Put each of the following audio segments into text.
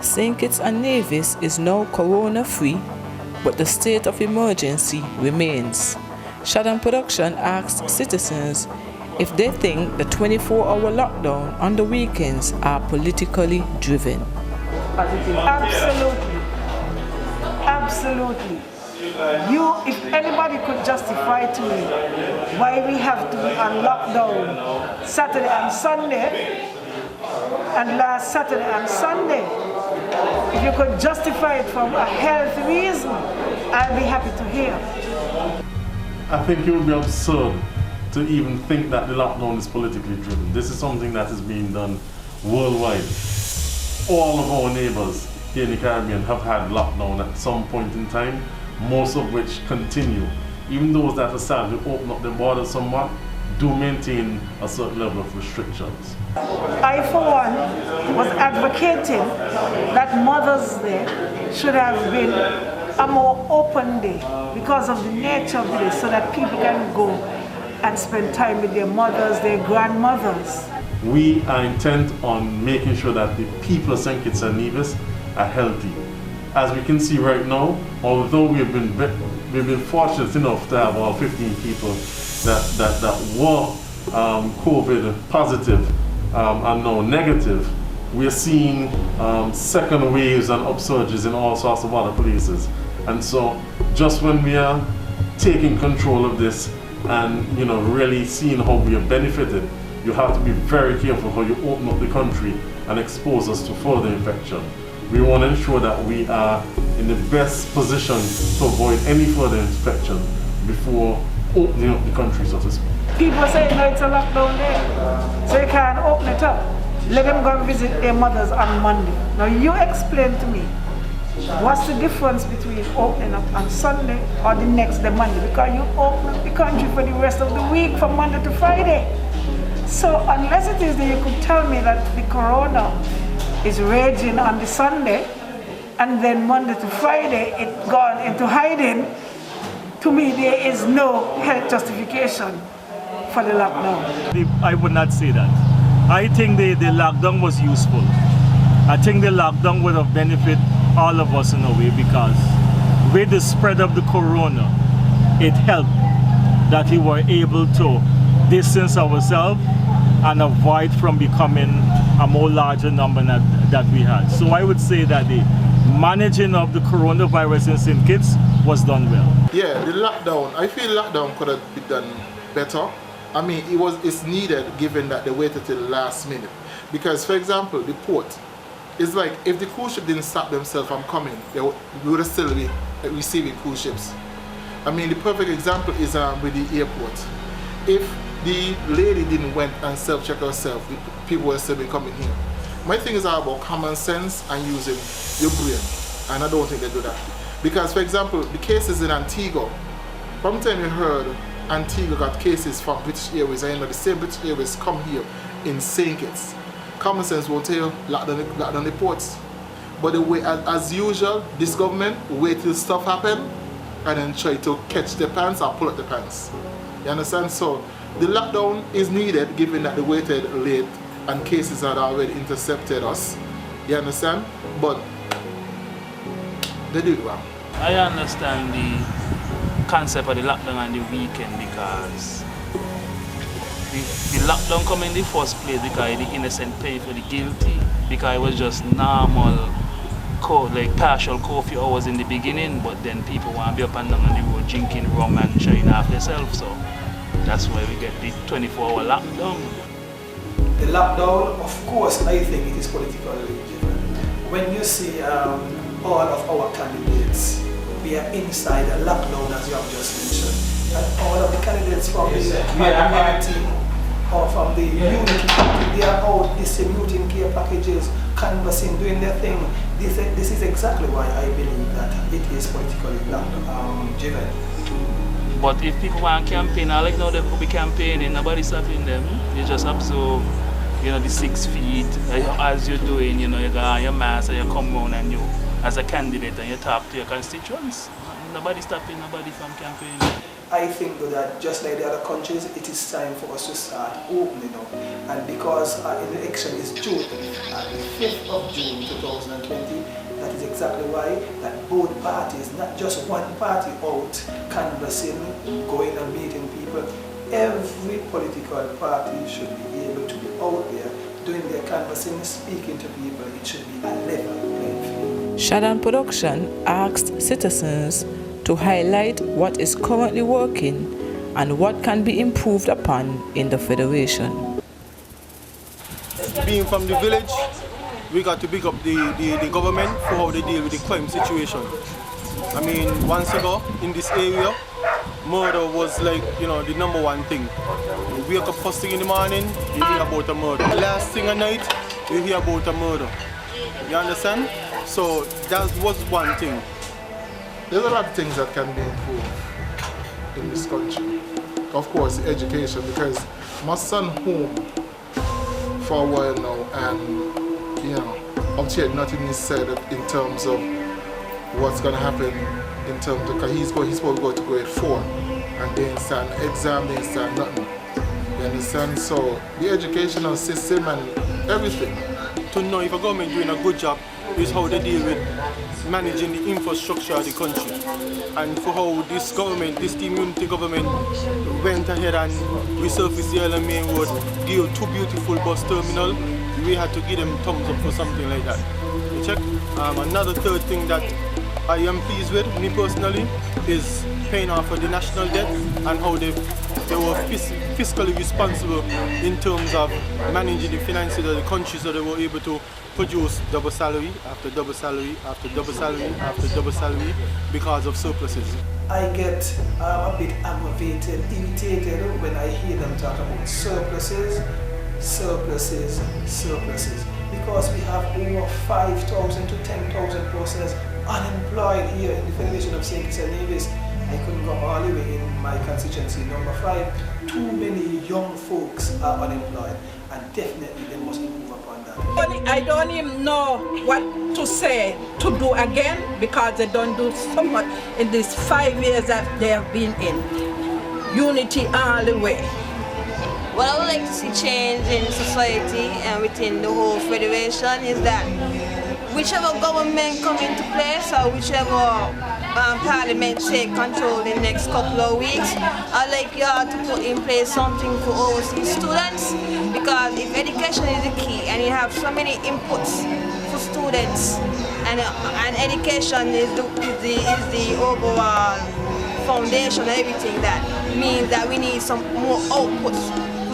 St. Kitts and Nevis is now corona-free, but the state of emergency remains. Shadan Production asked citizens if they think the 24-hour lockdown on the weekends are politically driven. Absolutely. Absolutely. If anybody could justify to me why we have to be on lockdown Saturday and Sunday, and last Saturday and Sunday, if you could justify it from a health reason, I'll be happy to hear. I think it would be absurd to even think that the lockdown is politically driven. This is something that is being done worldwide. All of our neighbors here in the Caribbean have had lockdown at some point in time, most of which continue. Even those that are starting to open up their borders somewhat do maintain a certain level of restrictions. I, for one, was advocating that Mother's Day should have been a more open day because of the nature of the day, so that people can go and spend time with their mothers, their grandmothers. We are intent on making sure that the people of St. Kitts and Nevis are healthy. As we can see right now, although we've been fortunate enough to have all 15 people that were COVID positive and now negative, we are seeing second waves and upsurges in all sorts of other places. And so just when we are taking control of this and really seeing how we are benefited, you have to be very careful how you open up the country and expose us to further infection. We want to ensure that we are in the best position to avoid any further infection before opening up the country, so to speak. People say no, it's a lockdown day, so you can't open it up. Let them go and visit their mothers on Monday. Now you explain to me, what's the difference between opening up on Sunday or the next day Monday? Because you open up the country for the rest of the week from Monday to Friday. So unless it is that you could tell me that the corona is raging on the Sunday and then Monday to Friday it gone into hiding, to me there is no health justification for the lockdown. I would not say that. I think the lockdown was useful. I think the lockdown would have benefited all of us in a way, because with the spread of the corona, it helped that we were able to distance ourselves and avoid from becoming a more larger number that we had. So I would say that the managing of the coronavirus in St. Kitts was done well. Yeah, the lockdown, I feel lockdown could have been done better. I mean, it's needed given that they waited till the last minute. Because, for example, the port, it's like if the cruise ship didn't stop themselves from coming, we would have still be receiving cruise ships. I mean, the perfect example is with the airport. If the lady didn't went and self-check herself, the people would still be coming here. My thing is all about common sense and using your brain, and I don't think they do that. Because, for example, the cases in Antigua, from the time you heard Antigua got cases from British Airways, and the same British Airways come here in St. Kitts. Common sense will tell you lock down the ports. But the way, as usual, this government wait till stuff happen and then try to catch the pants or pull up the pants. You understand? So the lockdown is needed given that they waited late and cases had already intercepted us. You understand? But they did wrong. I understand the concept of the lockdown on the weekend, because the lockdown come in the first place because the innocent pay for the guilty, because it was just normal like partial curfew hours in the beginning, but then people want to be up and down on the road drinking rum and showing off themselves, so that's why we get the 24-hour lockdown. The lockdown, of course, I think it is politically driven. When you see all of our candidates, we are inside a lockdown, as you have just mentioned, and all of the candidates from the party or from the unity party, they are out distributing care packages, canvassing, doing their thing. This is exactly why I believe that it is politically driven. But if people want to campaign, I like now they could be campaigning, nobody's stopping them. You just observe, the 6 feet, as you're doing, you go on your mask and you come around and you, as a candidate, and you talk to your constituents. Nobody's stopping nobody from campaigning. I think that just like the other countries, it is time for us to start opening up. And because the election is June, the 5th of June 2020, exactly why that both parties, not just one party out canvassing, going and meeting people. Every political party should be able to be out there doing their canvassing, speaking to people. It should be a level playing field. Shadan Production asked citizens to highlight what is currently working and what can be improved upon in the Federation. Being from the village, we got to pick up the government for how they deal with the crime situation. I mean, once ago in this area, murder was like, the #1 thing. You wake up first thing in the morning, you hear about a murder. Last thing at night, you hear about a murder. You understand? So that was one thing. There's a lot of things that can be improved in this country. Of course, education, because my son home for a while now, and up to yet nothing is said in terms of what's going to happen in terms of, because he's supposed to go to grade 4 and they start exam, they start nothing. You understand? So the educational system and everything. To know if a government doing a good job is how they deal with managing the infrastructure of the country. And for how this government, this team unity government, went ahead and resurfaced the Island Main Road, give 2 beautiful bus terminals, we had to give them thumbs up for something like that. You check? Another third thing that I am pleased with, me personally, is paying off for the national debt and how they were fiscally responsible in terms of managing the finances of the country, so they were able to produce double salary after double salary after double salary after double salary because of surpluses. I get a bit aggravated, irritated when I hear them talk about surpluses, surpluses, surpluses. Because we have over 5,000 to 10,000 persons unemployed here in the Federation of St. Kitts and Nevis. I couldn't go all the way in my constituency, number 5. Too many young folks are unemployed, and definitely they must improve upon that. I don't even know what to say, to do again, because they don't do so much in these 5 years that they have been in. Unity all the way. What I would like to see change in society and within the whole federation is that whichever government come into place or whichever parliament take control in the next couple of weeks, I'd like y'all to put in place something for overseas students, because if education is the key and you have so many inputs for students and education is the overall foundation of everything, that means that we need some more outputs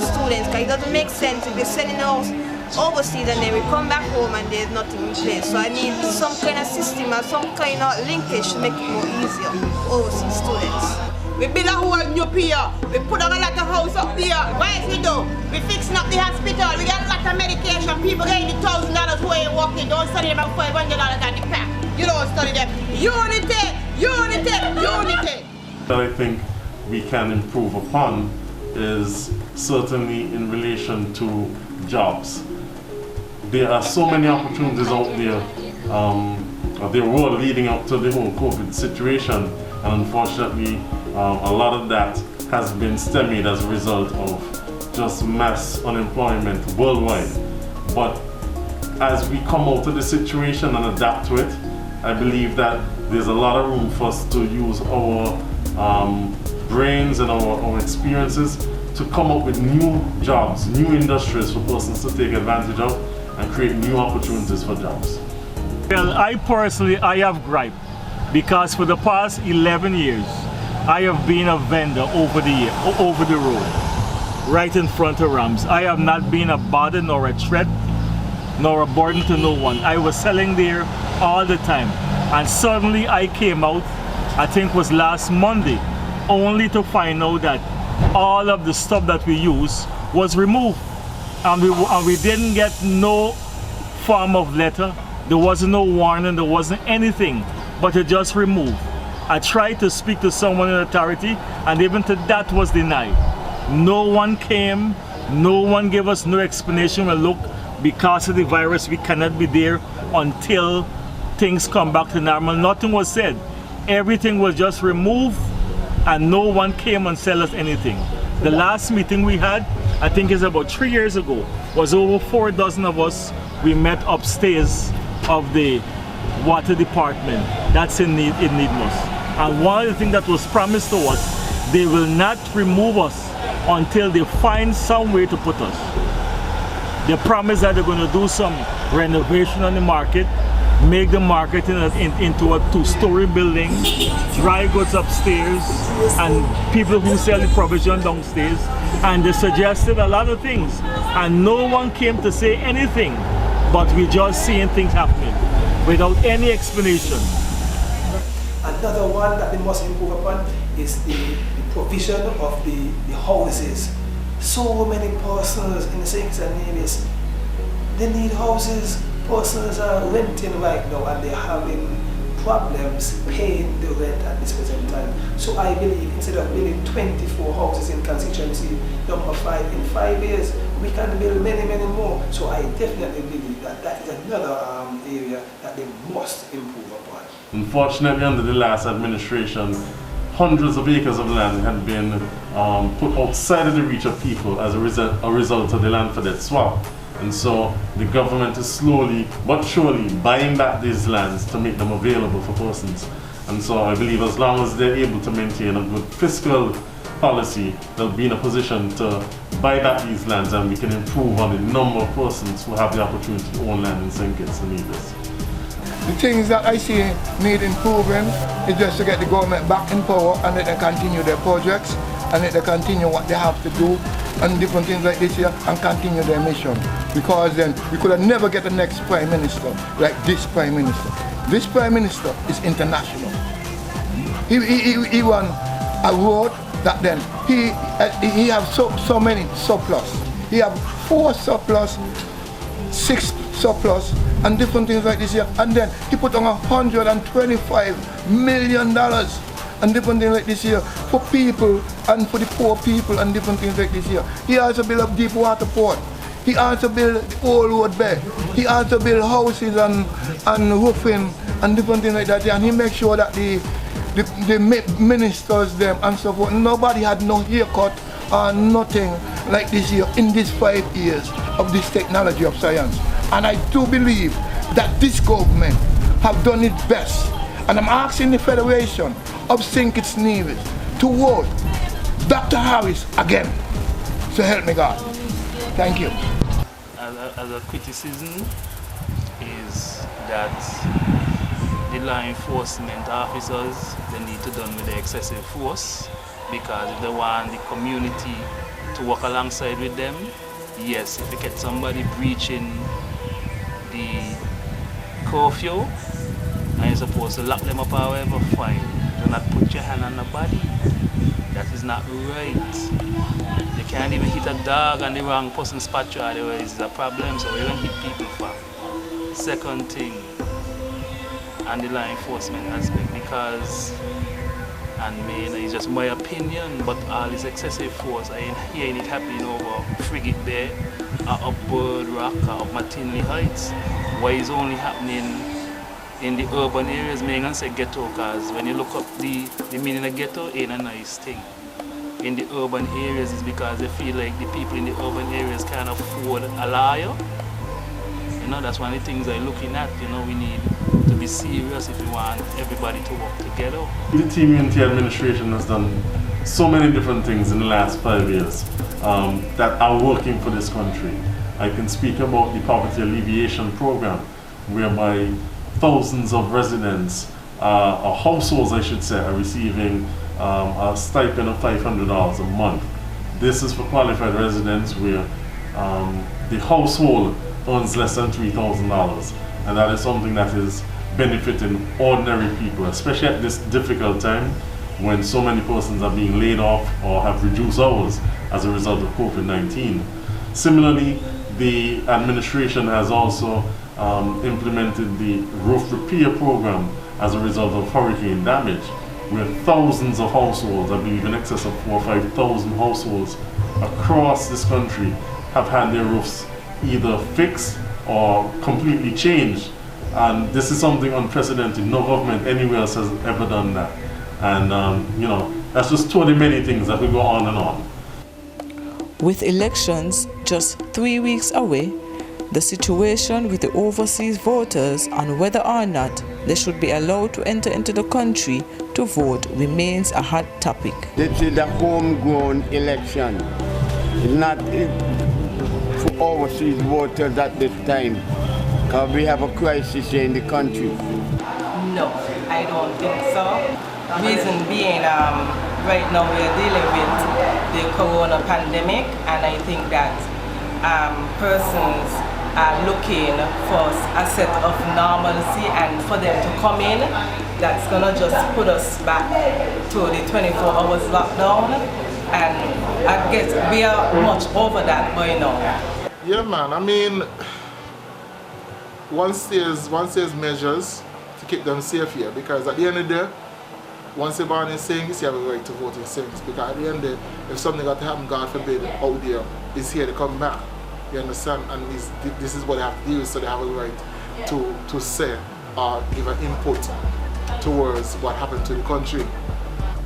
for students, because it doesn't make sense if they're sending us overseas and then we come back home and there's nothing in place. So I need some kind of system or some kind of linkage to make it more easier for overseas students. We build a whole new pier. We put on a lot of house up there. What else we do? We fixing up the hospital. We got a lot of medication. People getting the $1,000 who ain't working. Don't study them at $500 at the pack. You don't study them. Unity, unity, unity. That I think we can improve upon is certainly in relation to jobs. There are so many opportunities out there. There were leading up to the whole COVID situation, and unfortunately a lot of that has been stymied as a result of just mass unemployment worldwide. But as we come out of the situation and adapt to it, I believe that there's a lot of room for us to use our brains and our experiences to come up with new jobs, new industries for persons to take advantage of and create new opportunities for jobs. Well, I have gripe, because for the past 11 years, I have been a vendor over the road, right in front of Rams. I have not been a bother nor a threat nor a burden to no one. I was selling there all the time, and suddenly I came out, I think it was last Monday, only to find out that all of the stuff that we use was removed, and we didn't get no form of letter. There wasn't no warning, there wasn't anything, but it just removed. I tried to speak to someone in authority, and even to that was denied. No one came, no one gave us no explanation. Well, look, because of the virus we cannot be there until things come back to normal. Nothing was said. Everything was just removed, and no one came and said us anything. The last meeting we had, I think it's about 3 years ago, was over 4 dozen of us. We met upstairs of the water department that's in need most. And one of the things that was promised to us, they will not remove us until they find some way to put us. They promise that they're going to do some renovation on the market, make the market into a 2-story building, dry goods upstairs, and people who sell the provision downstairs. And they suggested a lot of things, and no one came to say anything, but we just seeing things happening without any explanation. Another one that they must improve upon is the provision of the houses. So many persons in the St. Kitts and Nevis, they need houses. Persons are renting right now and they're having problems paying the rent at this present time. So I believe instead of building 24 houses in constituency number 5 in 5 years, we can build many, many more. So I definitely believe that that is another area that they must improve upon. Unfortunately, under the last administration, hundreds of acres of land had been put outside of the reach of people as a result of the land for debt swap. And so the government is slowly but surely buying back these lands to make them available for persons. And so I believe as long as they're able to maintain a good fiscal policy, they'll be in a position to buy back these lands, and we can improve on the number of persons who have the opportunity to own land in St. Kitts and Nevis. The things that I see need improving is just to get the government back in power and let them continue their projects and let them continue what they have to do and different things like this here and continue their mission. Because then we could have never get the next Prime Minister like this Prime Minister. This Prime Minister is international. He won a road that then he have so many surplus. He have 4 surplus, 6 surplus and different things like this here. And then he put on $125 million and different things like this here for people and for the poor people and different things like this here. He also built up deep water port. He also built the old road bed. He also built houses and roofing and different things like that. And he makes sure that the ministers them and so forth, nobody had no haircut or nothing like this here in these 5 years of this technology of science. And I do believe that this government have done its best. And I'm asking the Federation of St. Kitts and Nevis to vote Dr. Harris again. So help me God. Thank you. As a criticism is that the law enforcement officers, they need to done with the excessive force, because if they want the community to work alongside with them, yes, if you get somebody breaching the curfew and you're supposed to lock them up or whatever, fine. Do not put your hand on the body. That is not right. You can't even hit a dog and the wrong person spot you, otherwise it's a problem, so you don't hit people for. Second thing, and the law enforcement aspect, because, and man, it's just my opinion, but all this excessive force, I ain't hearing it happening over Frigate Bay, or up Bird Rock, or up McKinley Heights. Why is only happening in the urban areas? Me gonna say ghetto, because when you look up the meaning of ghetto, ain't a nice thing. In the urban areas is because they feel like the people in the urban areas can't afford a lawyer. You know, that's one of the things I'm looking at. You know, we need to be serious if we want everybody to work together. The Team Unity administration has done so many different things in the last 5 years that are working for this country. I can speak about the poverty alleviation program, whereby thousands of residents, or households I should say, are receiving a stipend of $500 a month. This is for qualified residents where the household earns less than $3,000, and that is something that is benefiting ordinary people, especially at this difficult time when so many persons are being laid off or have reduced hours as a result of COVID-19. Similarly, the administration has also implemented the roof repair program as a result of hurricane damage, where thousands of households, I believe in excess of 4,000 or 5,000 households across this country have had their roofs either fixed or completely changed. And this is something unprecedented. No government anywhere else has ever done that. And you know, that's just two of the many things that will go on and on. With elections just 3 weeks away, The situation with the overseas voters and whether or not they should be allowed to enter into the country to vote remains a hot topic. This is a homegrown election. It's not for overseas voters at this time, because we have a crisis here in the country. No, I don't think so. Reason being, right now we are dealing with the corona pandemic, and I think that persons are looking for a set of normalcy, and for them to come in, that's gonna just put us back to the 24 hours lockdown, and I guess we are much over that by now. Yeah, man, I mean, once there's measures to keep them safe here, because at the end of the day, once you're born in Saints, you have a right to vote in Saints, because at the end of the day, if something got to happen, God forbid, out there, it's here to come back. You understand? And this is what they have to deal with, so they have a right to say or give an input towards what happened to the country.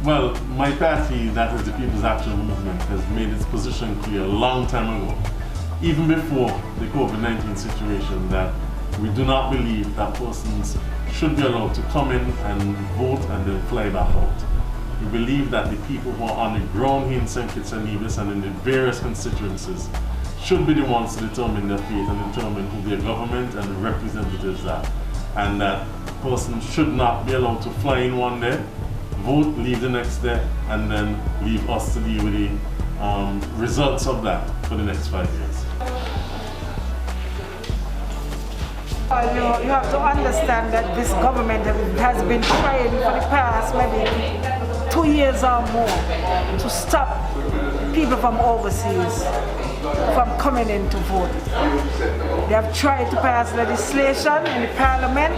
Well, my party, that is the People's Action Movement, has made its position clear a long time ago, even before the COVID-19 situation, that we do not believe that persons should be allowed to come in and vote and then fly back out. We believe that the people who are on the ground here in St. Kitts and Nevis and in the various constituencies should be the ones to determine their fate and determine who their government and representatives are. And that persons should not be allowed to fly in one day, vote, leave the next day, and then leave us to deal with the results of that for the next 5 years. You have to understand that this government has been trying for the past maybe 2 years or more to stop people from overseas from coming in to vote. They have tried to pass legislation in the parliament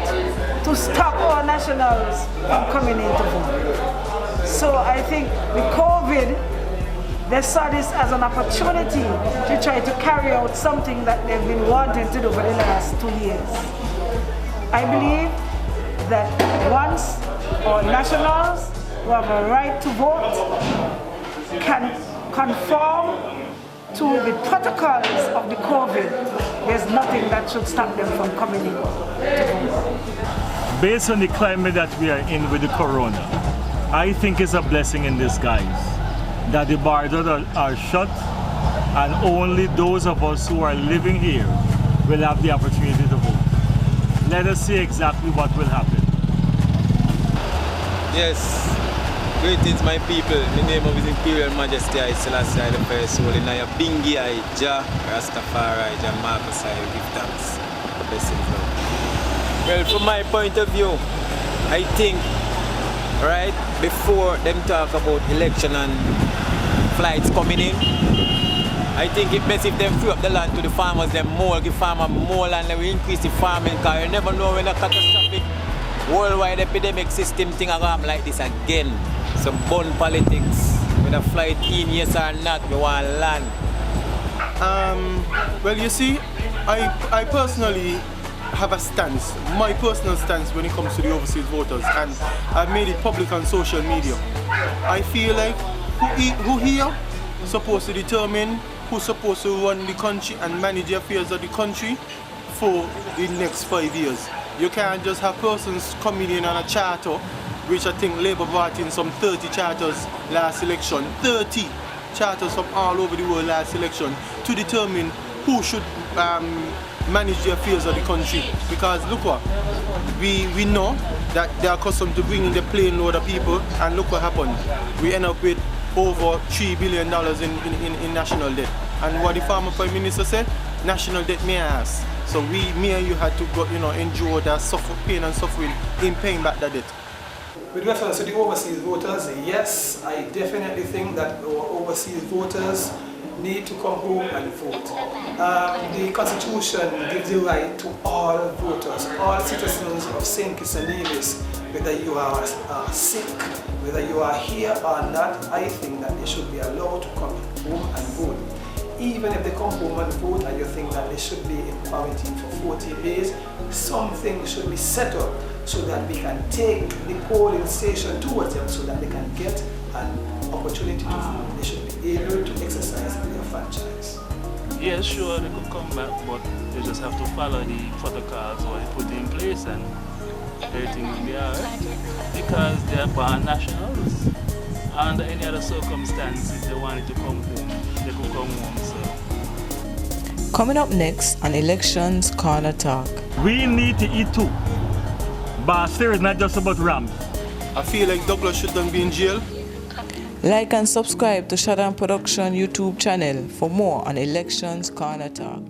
to stop our nationals from coming in to vote. So I think with COVID, they saw this as an opportunity to try to carry out something that they've been wanting to do for the last 2 years. I believe that once our nationals who have a right to vote can conform to the protocols of the COVID, there's nothing that should stop them from coming in to vote. Based on the climate that we are in with the corona, I think it's a blessing in disguise that the borders are shut and only those of us who are living here will have the opportunity to vote. Let us see exactly what will happen. Yes. Greetings, my people. In the name of His Imperial Majesty, I Selassie I the First Soul. In your Bingi, I Jah, Rastafari, Jah Marcus, I give thanks. Blessings, Lord. Well, from my point of view, I think, right, before them talk about election and flights coming in, I think it's best if them free up the land to the farmers, them more, give farmers more land, and we increase the farming, because you never know when a catastrophic worldwide epidemic system thing will happen like this again. Some bun politics, whether flight in, yes or not, we want land. Well, you see, I personally have a stance, my personal stance when it comes to the overseas voters, and I've made it public on social media. I feel like who here supposed to determine who's supposed to run the country and manage the affairs of the country for the next 5 years. You can't just have persons coming in on a charter, which I think Labour brought in some 30 charters last election, 30 charters from all over the world last election, to determine who should manage the affairs of the country. Because look what, we know that they are accustomed to bringing the plane load of people, and look what happened. We end up with over $3 billion in national debt. And what the former Prime Minister said, national debt may ask. So me and you had to go, endure that pain and suffering in paying back that debt. With reference to the overseas voters, yes, I definitely think that our overseas voters need to come home and vote. The Constitution gives the right to all voters, all citizens of St. Kitts and Nevis, whether you are sick, whether you are here or not. I think that they should be allowed to come home and vote. Even if they come home and vote and you think that they should be in quarantine for 14 days, something should be set up so that we can take the polling station towards them so that they can get an opportunity to vote. They should be able to exercise their franchise. Yeah, sure, they could come back, but they just have to follow the protocols or they put in place and everything will be alright. Because they are born nationals. Under any other circumstances, they wanted to come home, they could come home. So. Coming up next on Elections Corner Talk. We need to eat too. But still, it's not just about rams. I feel like Douglas shouldn't be in jail. Like and subscribe to Shadan Production YouTube channel for more on Elections Corner Talk.